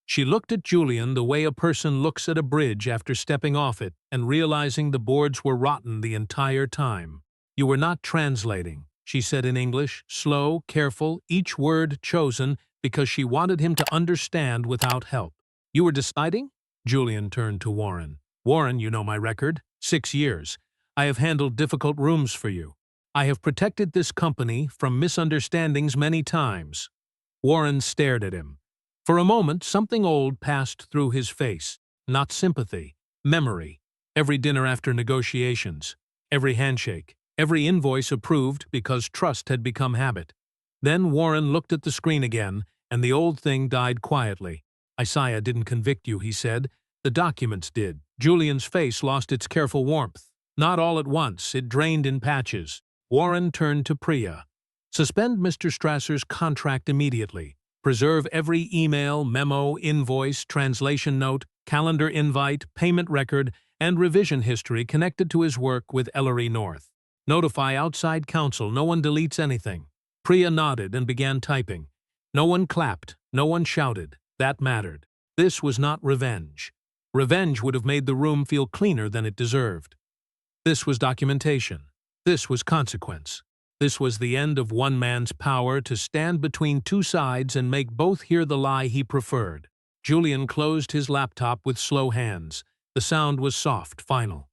She looked at Julian the way a person looks at a bridge after stepping off it and realizing the boards were rotten the entire time. "You were not translating," she said in English, slow, careful, each word chosen because she wanted him to understand without help. "You were deciding?" Julian turned to Warren. "Warren, you know my record. 6 years. I have handled difficult rooms for you. I have protected this company from misunderstandings many times." Warren stared at him. For a moment, something old passed through his face. Not sympathy. Memory. Every dinner after negotiations. Every handshake. Every invoice approved because trust had become habit. Then Warren looked at the screen again, and the old thing died quietly. "Isaiah didn't convict you," he said. "The documents did." Julian's face lost its careful warmth. Not all at once, it drained in patches. Warren turned to Priya. "Suspend Mr. Strasser's contract immediately. Preserve every email, memo, invoice, translation note, calendar invite, payment record, and revision history connected to his work with Ellery North. Notify outside counsel, no one deletes anything. Priya nodded and began typing. No one clapped, no one shouted. That mattered. This was not revenge. Revenge would have made the room feel cleaner than it deserved. This was documentation. This was consequence. This was the end of one man's power to stand between two sides and make both hear the lie he preferred. Julian closed his laptop with slow hands. The sound was soft, final.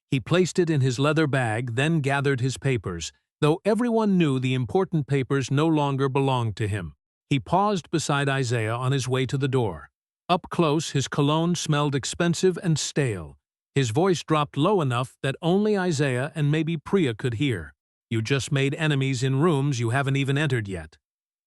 He placed it in his leather bag, then gathered his papers, though everyone knew the important papers no longer belonged to him. He paused beside Isaiah on his way to the door. Up close, his cologne smelled expensive and stale. His voice dropped low enough that only Isaiah and maybe Priya could hear. You just made enemies in rooms you haven't even entered yet.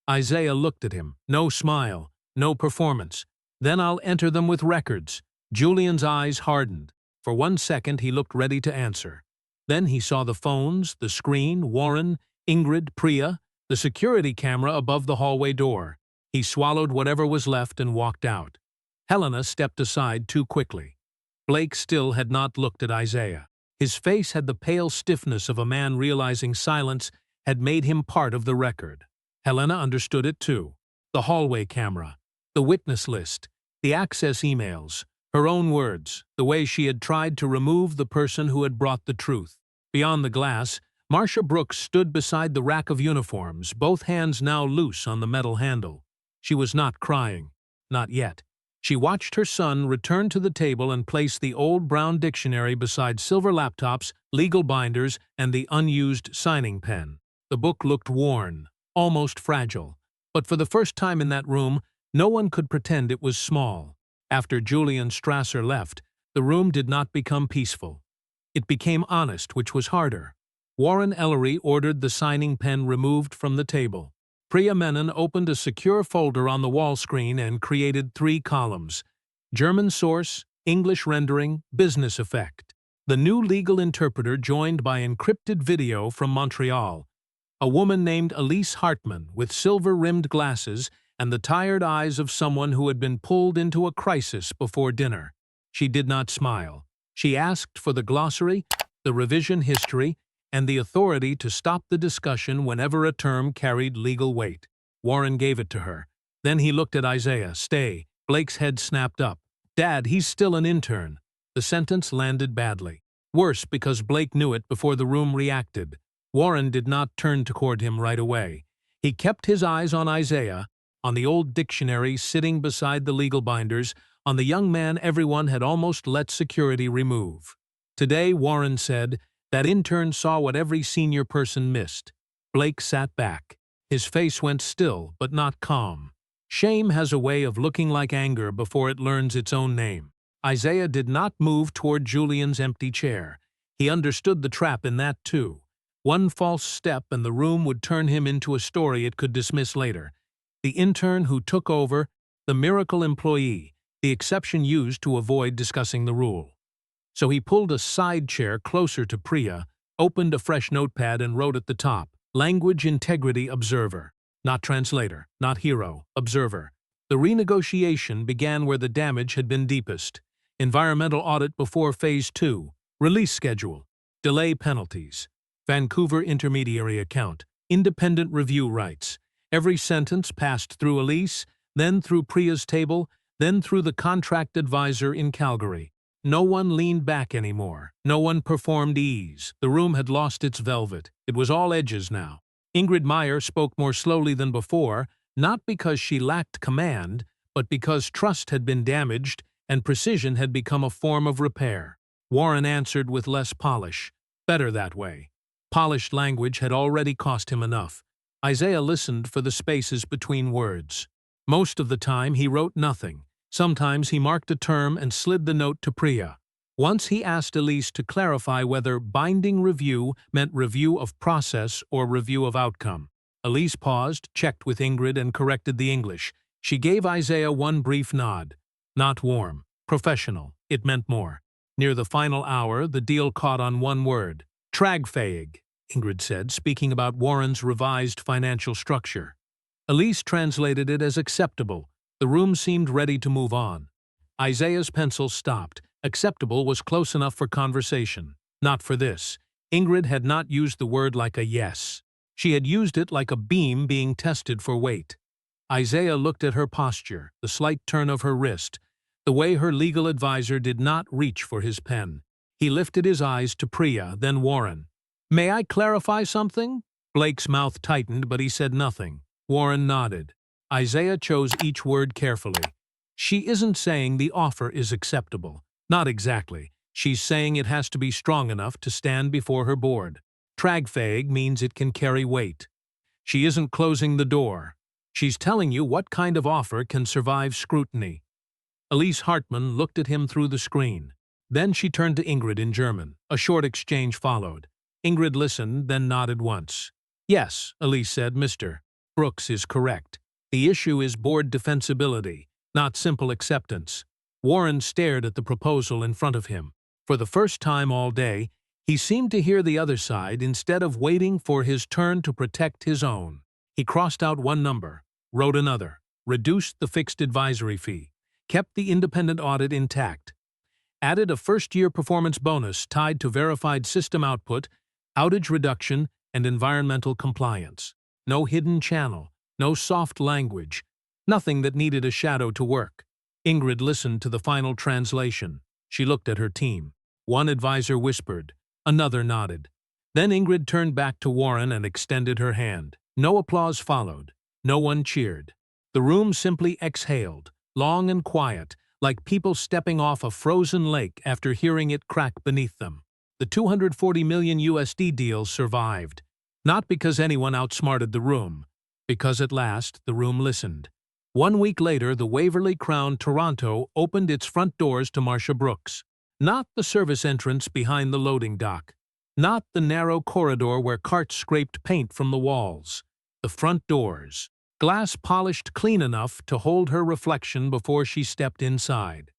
Isaiah looked at him. No smile, no performance. Then I'll enter them with records. Julian's eyes hardened. For 1 second he looked ready to answer. Then he saw the phones, the screen, Warren, Ingrid, Priya, the security camera above the hallway door. He swallowed whatever was left and walked out. Helena stepped aside too quickly. Blake still had not looked at Isaiah. His face had the pale stiffness of a man realizing silence had made him part of the record. Helena understood it too. The hallway camera, the witness list, the access emails, her own words, the way she had tried to remove the person who had brought the truth. Beyond the glass, Marcia Brooks stood beside the rack of uniforms, both hands now loose on the metal handle. She was not crying. Not yet. She watched her son return to the table and place the old brown dictionary beside silver laptops, legal binders, and the unused signing pen. The book looked worn, almost fragile. But for the first time in that room, no one could pretend it was small. After Julian Strasser left, the room did not become peaceful. It became honest, which was harder. Warren Ellery ordered the signing pen removed from the table. Priya Menon opened a secure folder on the wall screen and created 3 columns. German source, English rendering, business effect. The new legal interpreter joined by encrypted video from Montreal. A woman named Elise Hartman with silver-rimmed glasses and the tired eyes of someone who had been pulled into a crisis before dinner. She did not smile. She asked for the glossary, the revision history, and the authority to stop the discussion whenever a term carried legal weight. Warren gave it to her. Then he looked at Isaiah. Stay. Blake's head snapped up. Dad, he's still an intern. The sentence landed badly. Worse, because Blake knew it before the room reacted. Warren did not turn toward him right away. He kept his eyes on Isaiah, on the old dictionary sitting beside the legal binders, on the young man everyone had almost let security remove. Today, Warren said, that intern saw what every senior person missed. Blake sat back. His face went still, but not calm. Shame has a way of looking like anger before it learns its own name. Isaiah did not move toward Julian's empty chair. He understood the trap in that too. One false step and the room would turn him into a story it could dismiss later. The intern who took over, the miracle employee, the exception used to avoid discussing the rule. So he pulled a side chair closer to Priya, opened a fresh notepad and wrote at the top, Language Integrity Observer. Not translator, not hero, observer. The renegotiation began where the damage had been deepest. Environmental audit before Phase 2, release schedule, delay penalties, Vancouver intermediary account, independent review rights. Every sentence passed through Elise, then through Priya's table, then through the contract advisor in Calgary. No one leaned back anymore. No one performed ease. The room had lost its velvet. It was all edges now. Ingrid Meyer spoke more slowly than before, not because she lacked command, but because trust had been damaged and precision had become a form of repair. Warren answered with less polish. Better that way. Polished language had already cost him enough. Isaiah listened for the spaces between words. Most of the time he wrote nothing. Sometimes he marked a term and slid the note to Priya. Once he asked Elise to clarify whether binding review meant review of process or review of outcome. Elise paused, checked with Ingrid, and corrected the English. She gave Isaiah one brief nod. Not warm. Professional. It meant more. Near the final hour, the deal caught on one word. Tragfähig, Ingrid said, speaking about Warren's revised financial structure. Elise translated it as acceptable. The room seemed ready to move on. Isaiah's pencil stopped. Acceptable was close enough for conversation. Not for this. Ingrid had not used the word like a yes. She had used it like a beam being tested for weight. Isaiah looked at her posture, the slight turn of her wrist, the way her legal advisor did not reach for his pen. He lifted his eyes to Priya, then Warren. "May I clarify something?" Blake's mouth tightened, but he said nothing. Warren nodded. Isaiah chose each word carefully. "She isn't saying the offer is acceptable. Not exactly. She's saying it has to be strong enough to stand before her board. Tragfähig means it can carry weight. She isn't closing the door. She's telling you what kind of offer can survive scrutiny." Elise Hartman looked at him through the screen. Then she turned to Ingrid in German. A short exchange followed. Ingrid listened, then nodded once. "Yes," Elise said, "Mr. Brooks is correct. The issue is board defensibility, not simple acceptance." Warren stared at the proposal in front of him. For the first time all day, he seemed to hear the other side instead of waiting for his turn to protect his own. He crossed out one number, wrote another, reduced the fixed advisory fee, kept the independent audit intact, added a first-year performance bonus tied to verified system output, outage reduction, and environmental compliance. No hidden channel, no soft language, nothing that needed a shadow to work. Ingrid listened to the final translation. She looked at her team. One advisor whispered, another nodded. Then Ingrid turned back to Warren and extended her hand. No applause followed. No one cheered. The room simply exhaled, long and quiet, like people stepping off a frozen lake after hearing it crack beneath them. The $240 million deal survived, not because anyone outsmarted the room, because at last the room listened. 1 week later, the Waverly Crown Toronto opened its front doors to Marcia Brooks. Not the service entrance behind the loading dock. Not the narrow corridor where carts scraped paint from the walls. The front doors. Glass polished clean enough to hold her reflection before she stepped inside.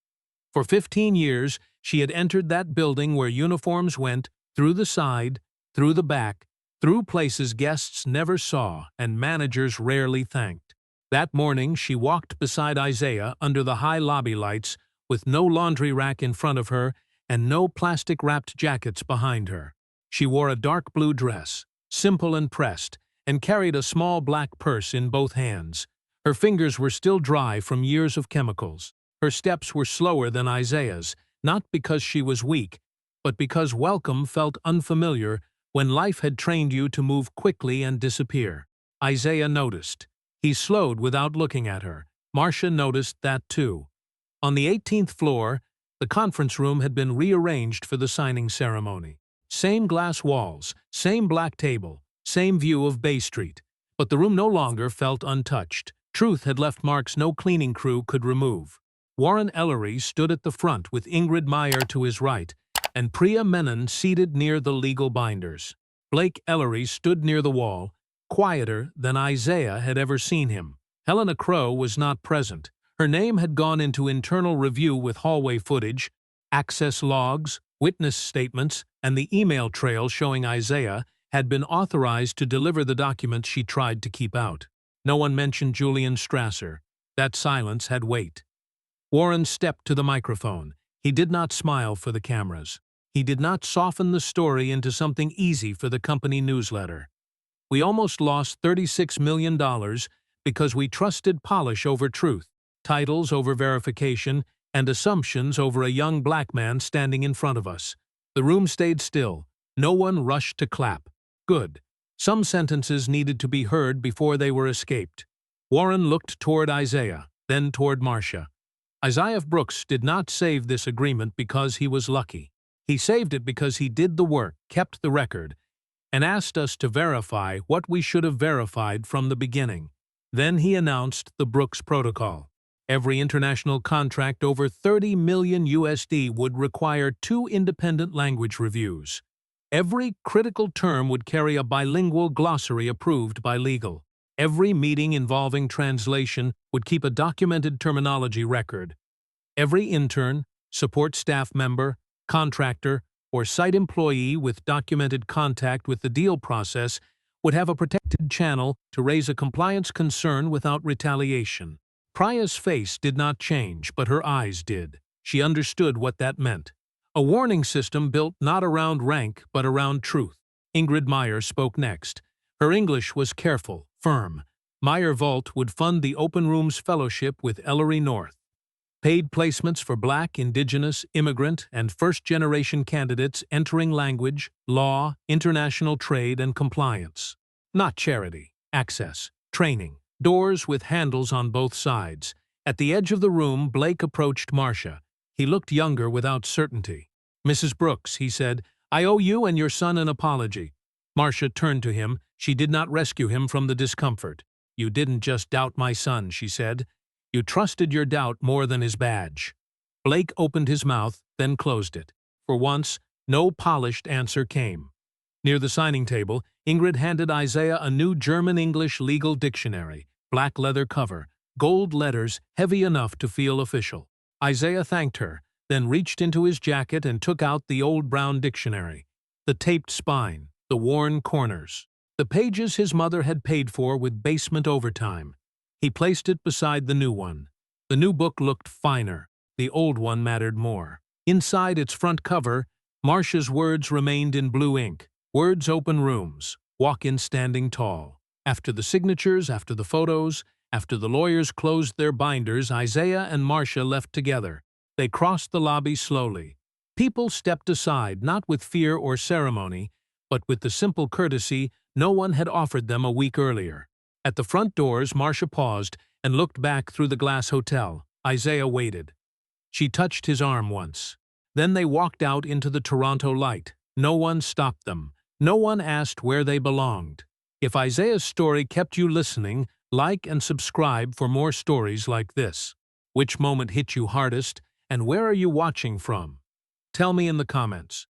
For 15 years, she had entered that building where uniforms went, through the side, through the back, through places guests never saw and managers rarely thanked. That morning, she walked beside Isaiah under the high lobby lights with no laundry rack in front of her and no plastic-wrapped jackets behind her. She wore a dark blue dress, simple and pressed, and carried a small black purse in both hands. Her fingers were still dry from years of chemicals. Her steps were slower than Isaiah's, not because she was weak, but because welcome felt unfamiliar when life had trained you to move quickly and disappear. Isaiah noticed. He slowed without looking at her. Marcia noticed that too. On the 18th floor, the conference room had been rearranged for the signing ceremony. Same glass walls, same black table, same view of Bay Street. But the room no longer felt untouched. Truth had left marks no cleaning crew could remove. Warren Ellery stood at the front with Ingrid Meyer to his right, and Priya Menon seated near the legal binders. Blake Ellery stood near the wall, quieter than Isaiah had ever seen him. Helena Crow was not present. Her name had gone into internal review with hallway footage, access logs, witness statements, and the email trail showing Isaiah had been authorized to deliver the documents she tried to keep out. No one mentioned Julian Strasser. That silence had weight. Warren stepped to the microphone. He did not smile for the cameras. He did not soften the story into something easy for the company newsletter. We almost lost $36 million because we trusted polish over truth, titles over verification, and assumptions over a young black man standing in front of us. The room stayed still. No one rushed to clap. Good. Some sentences needed to be heard before they were escaped. Warren looked toward Isaiah, then toward Marcia. Isaiah Brooks did not save this agreement because he was lucky. He saved it because he did the work, kept the record, and asked us to verify what we should have verified from the beginning. Then he announced the Brooks Protocol. Every international contract over $30 million would require 2 independent language reviews. Every critical term would carry a bilingual glossary approved by legal. Every meeting involving translation would keep a documented terminology record. Every intern, support staff member, contractor, or site employee with documented contact with the deal process would have a protected channel to raise a compliance concern without retaliation. Priya's face did not change, but her eyes did. She understood what that meant. A warning system built not around rank but around truth. Ingrid Meyer spoke next. Her English was careful, firm. Meyer Vault would fund the Open Rooms Fellowship with Ellery North. Paid placements for Black, Indigenous, immigrant, and first-generation candidates entering language, law, international trade, and compliance. Not charity. Access. Training. Doors with handles on both sides. At the edge of the room, Blake approached Marcia. He looked younger without certainty. "Mrs. Brooks," he said, "I owe you and your son an apology." Marcia turned to him. She did not rescue him from the discomfort. "You didn't just doubt my son," she said. "You trusted your doubt more than his badge." Blake opened his mouth, then closed it. For once, no polished answer came. Near the signing table, Ingrid handed Isaiah a new German-English legal dictionary, black leather cover, gold letters heavy enough to feel official. Isaiah thanked her, then reached into his jacket and took out the old brown dictionary. The taped spine, the worn corners, the pages his mother had paid for with basement overtime. He placed it beside the new one. The new book looked finer. The old one mattered more. Inside its front cover, Marcia's words remained in blue ink. Words open rooms. Walk in standing tall. After the signatures, after the photos, after the lawyers closed their binders, Isaiah and Marcia left together. They crossed the lobby slowly. People stepped aside, not with fear or ceremony, but with the simple courtesy no one had offered them a week earlier. At the front doors, Marcia paused and looked back through the glass hotel. Isaiah waited. She touched his arm once. Then they walked out into the Toronto light. No one stopped them. No one asked where they belonged. If Isaiah's story kept you listening, like and subscribe for more stories like this. Which moment hit you hardest, and where are you watching from? Tell me in the comments.